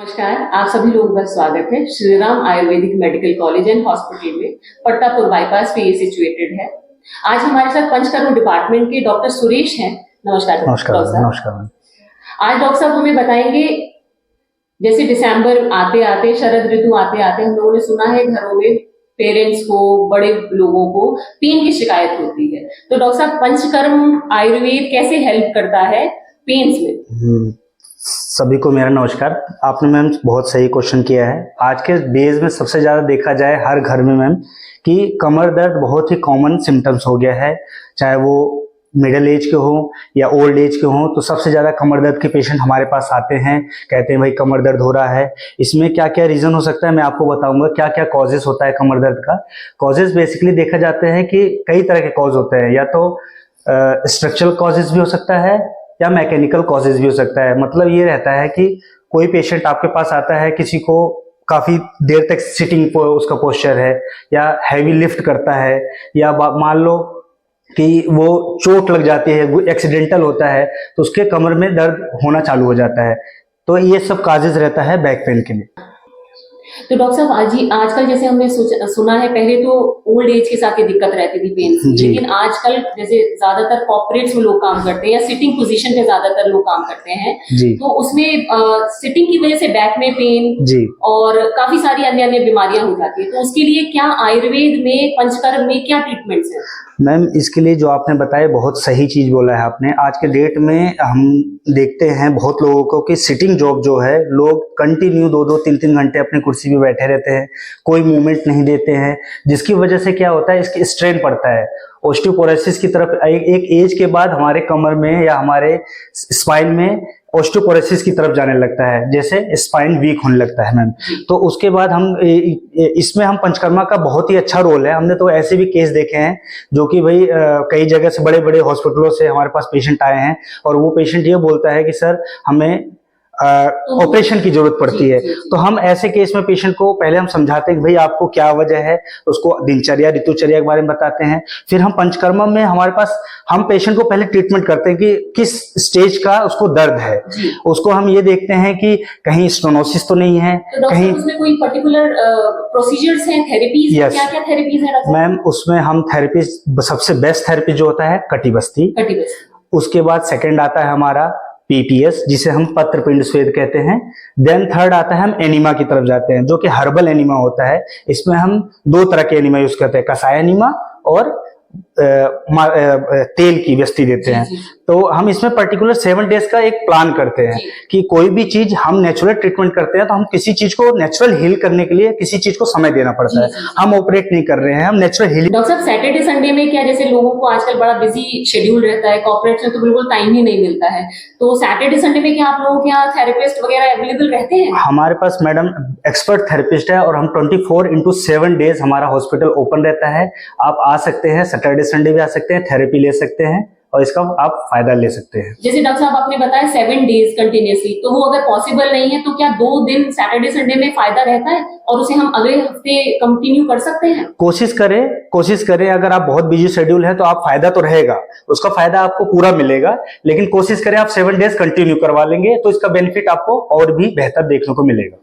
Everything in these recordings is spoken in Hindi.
नमस्कार, आप सभी लोगों का स्वागत है। Shri Ram Ayurvedic medical college and hospital में पट्टापुर बाईपास पे ये सिचुएटेड है। आज हमारे साथ पंचकर्म डिपार्टमेंट के डॉक्टर सुरेश हैं। नमस्कार। नमस्कार। आज डॉक्टर साहब हमें बताएंगे, जैसे दिसंबर आते आते, शरद ऋतु आते आते हम लोगों ने सुना है घरों में पेरेंट्स को, बड़े लोगों को पेन की शिकायत होती है। तो डॉक्टर साहब, पंचकर्म आयुर्वेद कैसे हेल्प करता है पेन्स में? सभी को मेरा नमस्कार। आपने मैम बहुत सही क्वेश्चन किया है। आज के डेज में सबसे ज्यादा देखा जाए हर घर में मैम कि कमर दर्द बहुत ही कॉमन सिम्टम्स हो गया है, चाहे वो मिडिल एज के हो या ओल्ड एज के हो। तो सबसे ज्यादा कमर दर्द के पेशेंट हमारे पास आते हैं, कहते हैं भाई कमर दर्द हो रहा है। इसमें क्या क्या रीजन हो सकता है मैं आपको बताऊंगा, क्या क्या कॉजेस होता है कमर दर्द का। कॉजेस बेसिकली देखा जाते हैं कि कई तरह के कॉज होते हैं, या तो स्ट्रक्चरल कॉजेस भी हो सकता है या मैकेनिकल कॉजेज भी हो सकता है। मतलब ये रहता है कि कोई पेशेंट आपके पास आता है, किसी को काफी देर तक सिटिंग उसका पोस्चर है, या हैवी लिफ्ट करता है, या मान लो कि वो चोट लग जाती है, वो एक्सीडेंटल होता है, तो उसके कमर में दर्द होना चालू हो जाता है। तो ये सब काजेज रहता है बैक पेन के लिए। तो डॉक्टर साहब, आजकल जैसे हमने सुना है, पहले तो ओल्ड एज के साथ दिक्कत रहती थी पेन की, लेकिन आजकल जैसे ज्यादातर कॉर्पोरेट्स में लोग काम करते हैं या सिटिंग पोजीशन पे ज्यादातर लोग काम करते हैं, तो उसमें सिटिंग की वजह से बैक में पेन और काफी सारी अन्य अन्य बीमारियां हो जाती है। तो उसके लिए क्या आयुर्वेद में, पंचकर्म में क्या ट्रीटमेंट्स है? मैम, इसके लिए जो आपने बताया बहुत सही चीज बोला है आपने। आज के डेट में हम देखते हैं बहुत लोगों को कि सिटिंग जॉब जो है, लोग कंटिन्यू 2-2, 3-3 घंटे अपनी कुर्सी पे बैठे रहते हैं, कोई मूवमेंट नहीं देते हैं, जिसकी वजह से क्या होता है, इसकी स्ट्रेन पड़ता है ऑस्टियोपोरोसिस की तरफ। एक एज के बाद हमारे कमर में या हमारे स्पाइन में ऑस्टियोपोरोसिस की तरफ जाने लगता है, जैसे स्पाइन वीक होने लगता है मैम। तो उसके बाद इसमें हम पंचकर्मा का बहुत ही अच्छा रोल है। हमने तो ऐसे भी केस देखे हैं जो कि भाई कई जगह से, बड़े बड़े हॉस्पिटलों से हमारे पास पेशेंट आए हैं, और वो पेशेंट ये बोलता है कि सर हमें ऑपरेशन की जरूरत पड़ती है। तो हम ऐसे केस में पेशेंट को पहले हम समझाते हैं कि भाई आपको क्या वजह है, उसको दिनचर्या, ऋतुचर्या के बारे में बताते हैं। फिर हम पंचकर्मा में हमारे पास हम पेशेंट को पहले ट्रीटमेंट करते हैं कि किस स्टेज का उसको दर्द है। उसको हम ये देखते हैं कि कहीं स्टेनोसिस तो नहीं है, तो कहीं उसमें कोई पर्टिकुलर प्रोसीजर्स हैं, थेरेपीज? क्या क्या थेरेपीज है मैम? उसमें हम थेरेपी, सबसे बेस्ट थेरेपी जो होता है कटिबस्ती। उसके बाद सेकंड आता है हमारा PPS, जिसे हम पत्र पिंड स्वेद कहते हैं। देन थर्ड आता है, हम एनिमा की तरफ जाते हैं, जो कि हर्बल एनिमा होता है। इसमें हम 2 तरह के एनिमा यूज करते हैं, कसाय एनिमा और तेल की व्यस्ति देते हैं। तो हम इसमें पर्टिकुलर 7 डेज का एक प्लान करते हैं कि कोई भी चीज हम नेचुरल ट्रीटमेंट करते हैं, तो हम किसी चीज को नेचुरल हील करने के लिए किसी चीज को समय देना पड़ता है। हम ऑपरेट नहीं कर रहे हैं, हम नेचुरल हीलिंग। डॉक्टर साहब, सैटरडे संडे में क्या, जैसे लोगों को आजकल बड़ा बिजी शेड्यूल रहता है, कॉर्पोरेट में तो बिल्कुल टाइम ही नहीं मिलता है, तो सैटरडे संडे में क्या आप लोगों के यहाँ थेरेपिस्ट वगैरह अवेलेबल रहते हैं? हमारे पास मैडम एक्सपर्ट थेरेपिस्ट है, और हम 24x7 डेज हमारा हॉस्पिटल ओपन रहता है। आप आ सकते हैं, सैटरडे संडे भी आ सकते हैं, थेरेपी ले सकते हैं और इसका आप फायदा ले सकते हैं। जैसे डॉक्टर साहब आपने बताया 7 डेज कंटिन्यूअसली, तो वो अगर पॉसिबल नहीं है तो क्या 2 दिन सैटरडे संडे में फायदा रहता है और उसे हम अगले हफ्ते कंटिन्यू कर सकते हैं? कोशिश करें। अगर आप बहुत बिजी शेड्यूल है तो आप फायदा तो रहेगा, उसका फायदा आपको पूरा मिलेगा, लेकिन कोशिश करें आप 7 डेज कंटिन्यू करवा लेंगे तो इसका बेनिफिट आपको और भी बेहतर देखने को मिलेगा।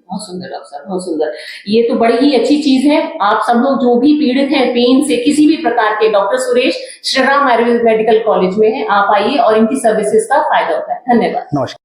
बहुत सुंदर डॉक्टर साहब, बहुत सुंदर। ये तो बड़ी ही अच्छी चीज है। आप सब लोग जो भी पीड़ित हैं पेन से किसी भी प्रकार के, doctor Suresh Shri Ram Ayurvedic medical college में है, आप आइए और इनकी सर्विसेज का फायदा होता है। धन्यवाद। नमस्कार।